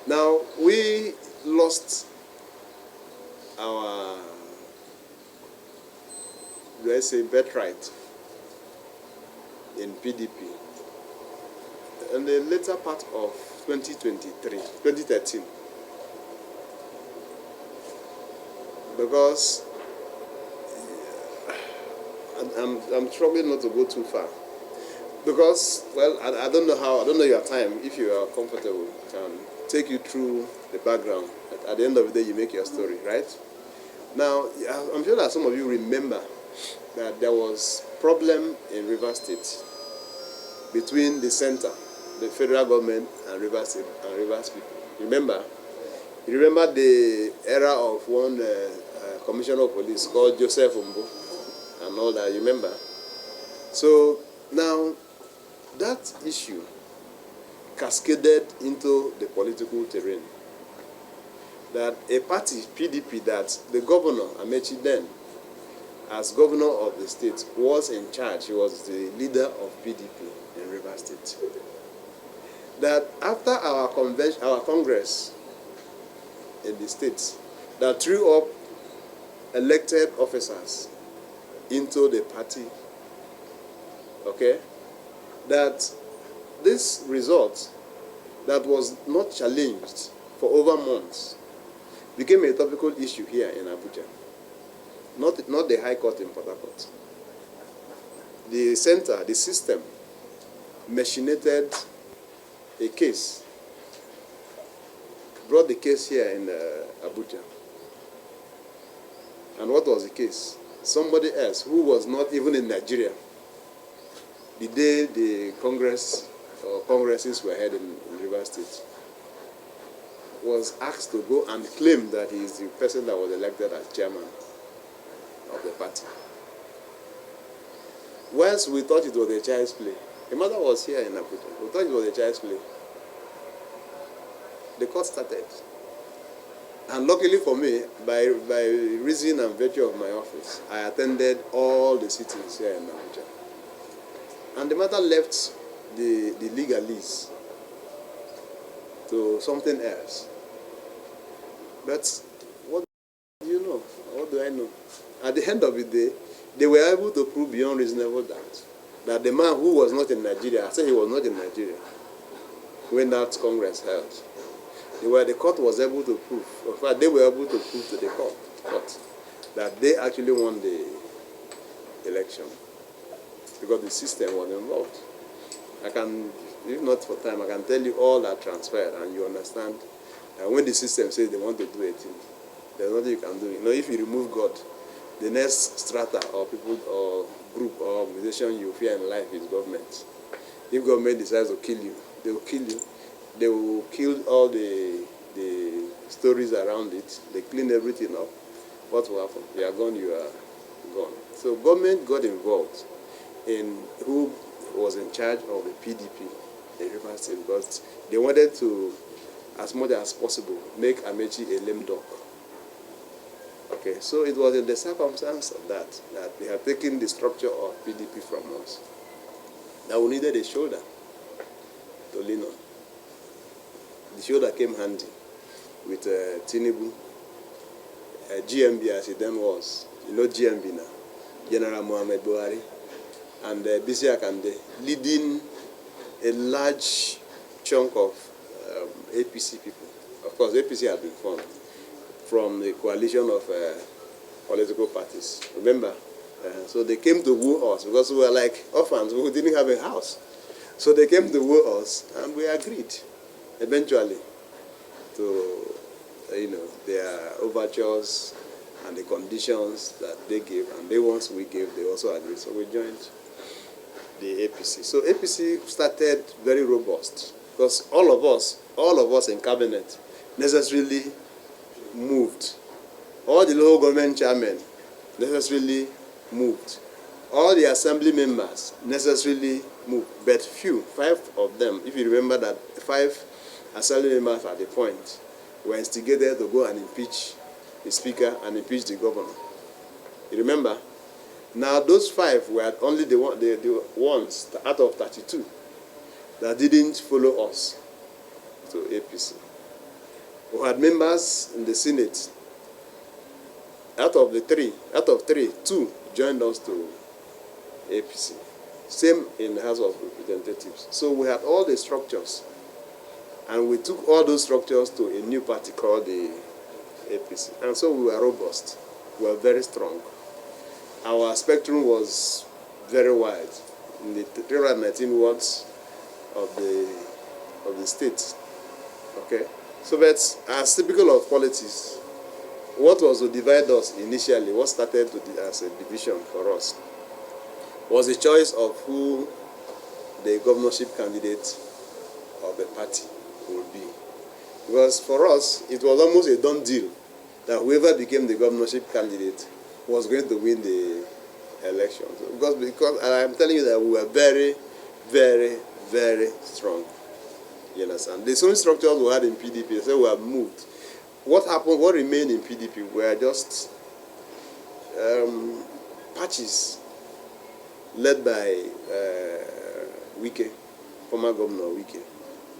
Now, we lost our, let's say, birthright in PDP in the later part of 2013. Because I'm struggling not to go too far. Because, well, I don't know your time. If you are comfortable, I can take you through the background. At the end of the day, you make your story, right? Now, I'm sure that some of you remember that there was problem in Rivers State between the center, the federal government, and Rivers State and Rivers people. Remember? You remember the era of one commissioner of police called Joseph Umbo and all that, you remember? So now that issue cascaded into the political terrain. That a party, PDP, that the governor, Amaechi then, as governor of the state, was in charge. He was the leader of PDP in Rivers State. That after our convention, our congress in the states, that threw up elected officers into the party, okay, that this result that was not challenged for over months became a topical issue here in Abuja, not the High Court in Port Harcourt. The center, the system, machinated a case, brought the case here in Abuja. And what was the case? Somebody else who was not even in Nigeria, the day the Congress or congresses were held in Rivers State, was asked to go and claim that he is the person that was elected as chairman of the party. Once we thought it was a child's play. The mother was here in Abuja. We thought it was a child's play. The court started. And luckily for me, by reason and virtue of my office, I attended all the sittings here in Abuja. And the matter left the legalese to something else. But what do you know? What do I know? At the end of the day, they were able to prove beyond reasonable doubt that the man who was not in Nigeria, I said he was not in Nigeria, when that Congress held, the court was able to prove, in fact, they were able to prove to the court that they actually won the election because the system was involved. I can, if not for time, I can tell you all that transpired, and you understand that when the system says they want to do a thing, there's nothing you can do. You know, if you remove God, the next strata or people or group or organization you fear in life is government. If government decides to kill you, they will kill you. They will kill all the stories around it. They clean everything up. What will happen? You are gone, you are gone. So government got involved in who was in charge of the PDP in Rivers State because they wanted to, as much as possible, make Amaechi a lame duck. Okay, so it was in the circumstance of that they had taken the structure of PDP from us, that we needed a shoulder to lean on. The shoulder came handy with Tinubu, GMB as it then was. You know GMB now, General Mohamed Buhari, and Bisi Akande, leading a large chunk of APC people. Of course, APC had been formed from the coalition of political parties. Remember? So they came to woo us because we were like orphans who didn't have a house. So they came to woo us, and we agreed eventually to, their overtures and the conditions that they gave, and the ones we gave, they also agreed. So we joined the APC. So APC started very robust because all of us in cabinet necessarily moved. All the local government chairmen necessarily moved. All the assembly members necessarily moved. But few, 5 of them, if you remember that 5 assembly members at the point were instigated to go and impeach the speaker and impeach the governor. You remember? Now those 5 were only the ones out of 32 that didn't follow us to APC. We had members in the Senate. Out of three, two joined us to APC. Same in the House of Representatives. So we had all the structures. And we took all those structures to a new party called the APC. And so we were robust. We were very strong. Our spectrum was very wide in the 319 wards of the state. Okay? So that's as typical of politics. What was to divide us initially, what started as a division for us, was the choice of who the governorship candidate of the party would be. Because for us, it was almost a done deal that whoever became the governorship candidate was going to win the election. So because I'm telling you that we were very, very, very strong. You understand? The same structures we had in PDP, so we have moved. What happened, what remained in PDP were just patches led by Wike, former Governor Wike,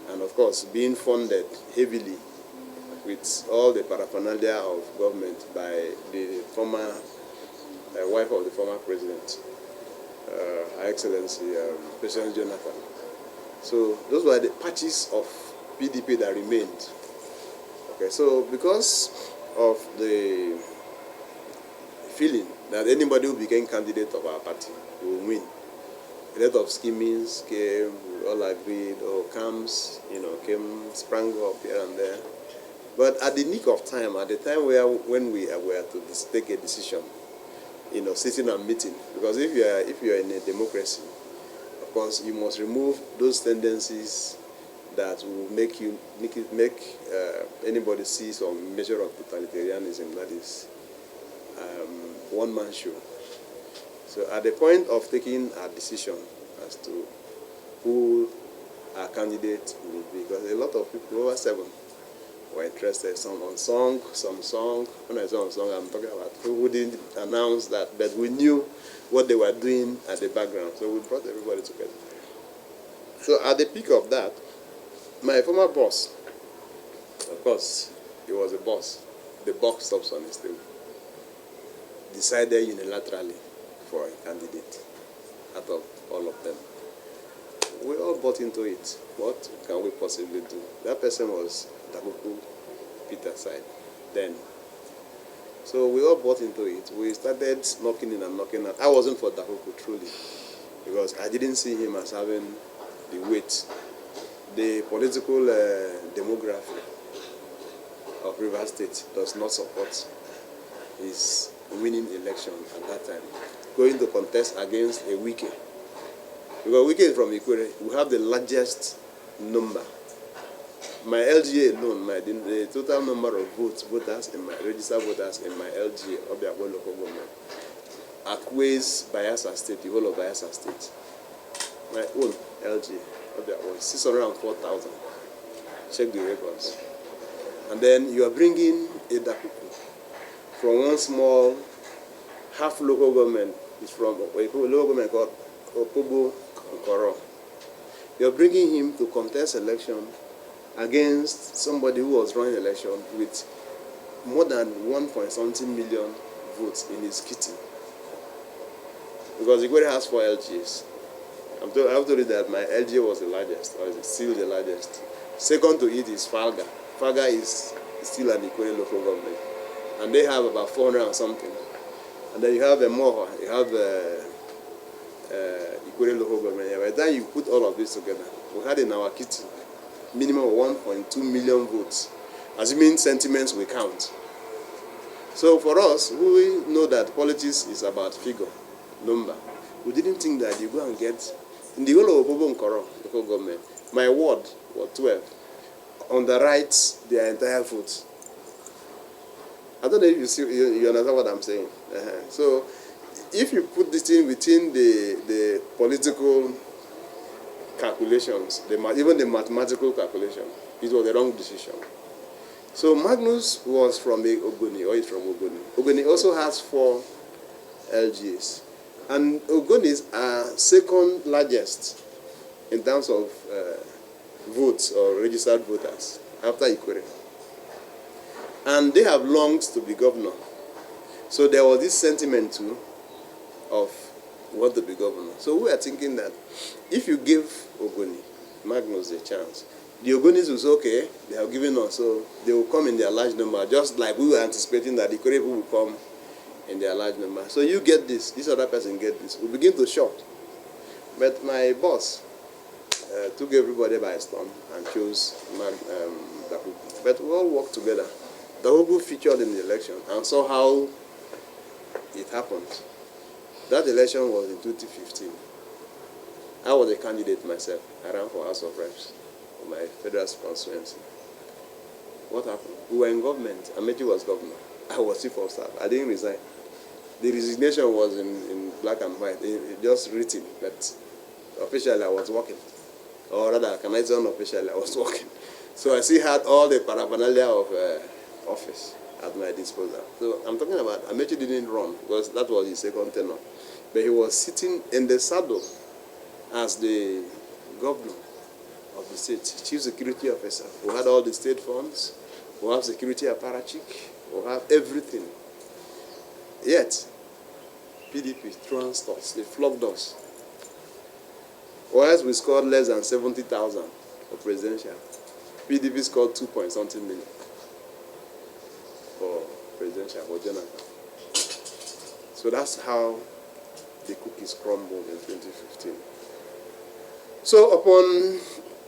and of course being funded heavily with all the paraphernalia of government by the former wife of the former president, Her Excellency President Jonathan. So those were the patches of PDP that remained. Okay, so because of the feeling that anybody who became candidate of our party will win, a lot of schemings came, we all agreed, or camps, sprang up here and there. But at the nick of time, at the time when we were to take a decision, sitting and meeting, because if you are in a democracy, of course, you must remove those tendencies that will make anybody see some measure of totalitarianism, that is one-man show. So at the point of taking a decision as to who our candidate will be, because a lot of people, over 7, were interested, some on song, some song. When I say on song, I'm talking about people who didn't announce that, but we knew what they were doing at the background, so we brought everybody together. So at the peak of that, my former boss, of course, he was a boss. The buck stops on his table. Decided unilaterally for a candidate out of all of them. We all bought into it. What can we possibly do? That person was Dakuku Peter side then. So we all bought into it. We started knocking in and knocking out. I wasn't for Dakuku truly, because I didn't see him as having the weight. The political demography of Rivers State does not support his winning election at that time, going to contest against a Wike. Because Wike is from Ikwere, we have the largest number. My LGA alone, the total number of voters in my registered voters in my LGA, Obiakwe local government, outweighs Bayelsa State, the whole of Bayelsa State. My own LGA, Obiakwe, 604,000. Check the records. And then you are bringing a Dakuku from one small half local government. It's from a local government called Opobo Nkoro. You are bringing him to contest election against somebody who was running election with more than 1.something million votes in his kitty. Because Ikwere has 4 LGAs. I have told you that my LGA was the largest, or is still the largest. Second to it is Falga. Falga is still an Ikwere local government. And they have about 400 and something. And then you have Moha, you have Ikwere local government. By the time you put all of this together, we had in our kitty minimum of 1.2 million votes, assuming sentiments we count. So for us, we know that politics is about figure, number. We didn't think that you go and get, in the whole of Opobo Nkoro local government, my ward was 12. On the right, their entire vote. I don't know if you understand what I'm saying. So if you put this in within the political calculations, even the mathematical calculation, it was the wrong decision. So Magnus was from Ogoni, or is from Ogoni. Ogoni also has 4 LGAs. And Ogonis are second largest in terms of votes or registered voters after Ikwere. And they have longed to be governor. So there was this sentiment too of want to be governor. So we are thinking that if you give Ogoni, Magnus a chance, the Ogonis will say, okay, they have given us, so they will come in their large number, just like we were anticipating that the Ikore people will come in their large number. So you get this other person get this. We begin to shout. But my boss took everybody by storm and chose Dahuku. But we all worked together. Dahuku featured in the election and saw how it happened. That election was in 2015. I was a candidate myself. I ran for House of Reps for my federal constituency. What happened? We were in government. Amaechi was governor. I was chief of staff. I didn't resign. The resignation was in black and white, just written, but officially I was working. Or rather, can I say unofficially, I was working. So I still had all the paraphernalia of office at my disposal. So I'm talking about, Amaechi didn't run, because that was his second tenure. But he was sitting in the saddle as the governor of the state, chief security officer, who had all the state funds, who have security apparatchik, who have everything. Yet, PDP trounced us, they flogged us. Whereas we scored less than 70,000 for presidential, PDP scored 2-point-something million for presidential, for Jonathan. So that's how the cookies crumbled in 2015. So upon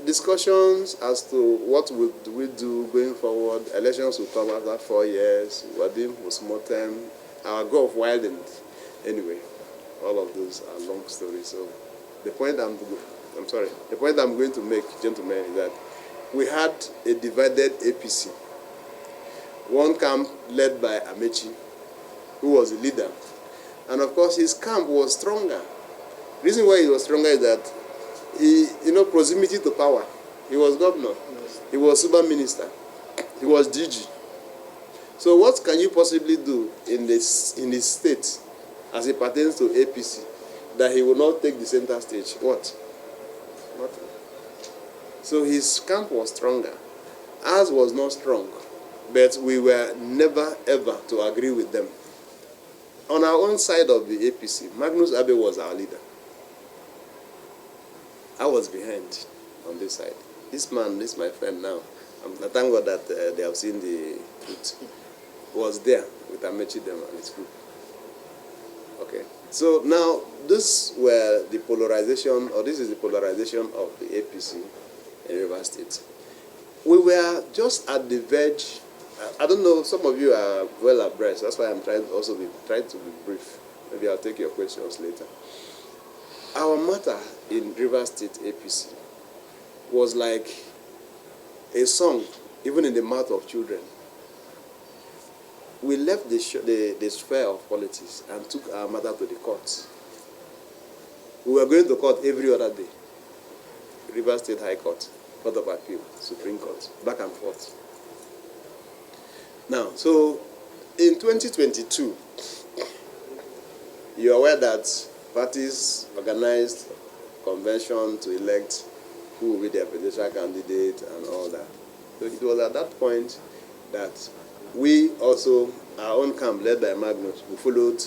discussions as to what would we do going forward, elections will come after 4 years, Wadim postmortem, our go of widened. Anyway, all of those are long stories. So the point I'm going to make, gentlemen, is that we had a divided APC. One camp led by Amaechi, who was the leader. And of course, his camp was stronger. The reason why he was stronger is that he, proximity to power. He was governor. He was super minister. He was DG. So what can you possibly do in his state as it pertains to APC that he will not take the center stage? What? Nothing. So his camp was stronger. Ours was not strong, but we were never ever to agree with them. On our own side of the APC, Magnus Abe was our leader. I was behind on this side. This man, this my friend now, I thank God that they have seen the truth, was there with Amaechi them and his group. Okay. So now, this were the polarization, or this is the polarization of the APC in Rivers State. We were just at the verge. I don't know, some of you are well abreast. That's why I'm trying to be brief. Maybe I'll take your questions later. Our matter in Rivers State APC was like a song, even in the mouth of children. We left the sphere of politics and took our matter to the courts. We were going to court every other day. Rivers State High Court, Court of Appeal, Supreme Court, back and forth. Now, so in 2022, you're aware that parties organized convention to elect who will be their presidential candidate and all that. So it was at that point that we also, our own camp led by Magnus, who followed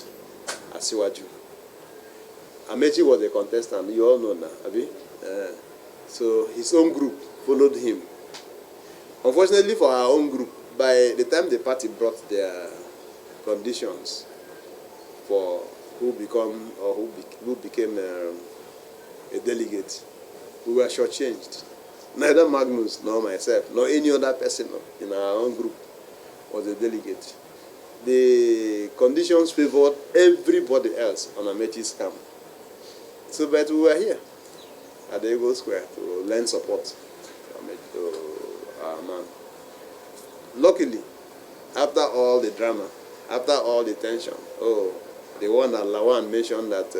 Asiwaju. Amaechi was a contestant, you all know now, Abi? So his own group followed him. Unfortunately for our own group, by the time the party brought their conditions for who became a delegate, we were shortchanged. Neither Magnus nor myself nor any other person in our own group was a delegate. The conditions favored everybody else on Amaechi's camp. So, but we were here at the Eagle Square to lend support to our man. Luckily, after all the drama, after all the tension, the one that Lawan mentioned that,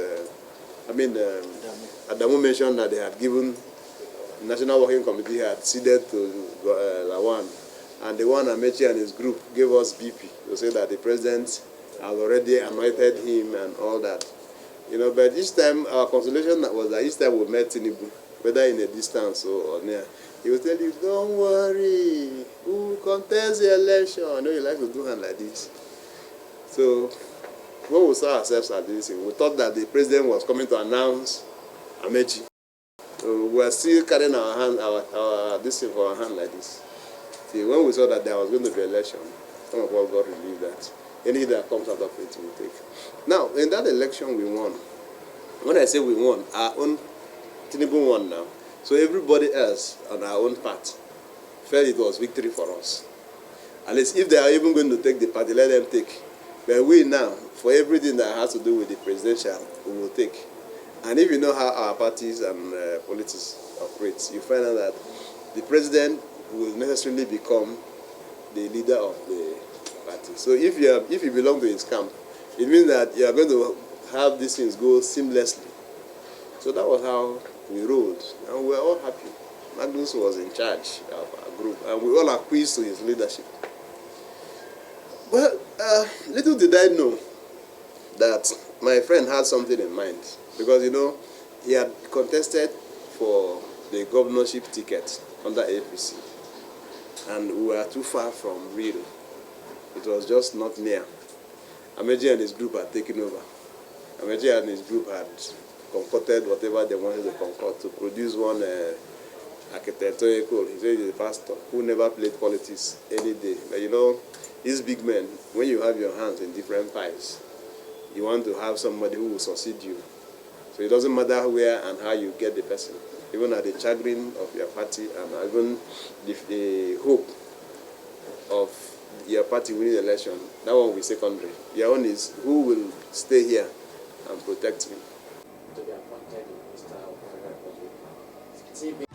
Adamu mentioned that they had given, the National Working Committee had ceded to Lawan, and the one Amaechi and his group gave us BP to say that the president has already anointed him and all that. But each time, our consolation was that each time we met Tinubu, whether in a distance or near. He will tell you, don't worry, who will contest the election? I know you like to do hand like this. So when we saw ourselves at this, we thought that the president was coming to announce Amaechi. So we were still carrying our hand, this thing for our hand like this. See, when we saw that there was going to be election, some of us got relieved that anything that comes out of it we take. Now, in that election we won. When I say we won, our own Tinubu won now. So everybody else on our own part felt it was victory for us. At least if they are even going to take the party, let them take. But we now, for everything that has to do with the presidential, we will take. And if you know how our parties and politics operate, you find out that the president will necessarily become the leader of the party. So if you belong to his camp, it means that you are going to have these things go seamlessly. So that was how we rolled, and we were all happy. Magnus was in charge of our group, and we all acquiesced to his leadership. But little did I know that my friend had something in mind, because you know he had contested for the governorship ticket under APC, and we were too far from real. It was just not near. Amaechi and his group had taken over. Amaechi and his group had concocted whatever they wanted to concoct to produce one architect. He said he's a pastor who never played politics any day. But you know, these big men, when you have your hands in different pies, you want to have somebody who will succeed you. So it doesn't matter where and how you get the person, even at the chagrin of your party and even the hope of your party winning the election. That one will be secondary. Your own is who will stay here and protect you. To be appointed Minister of Federal Republic.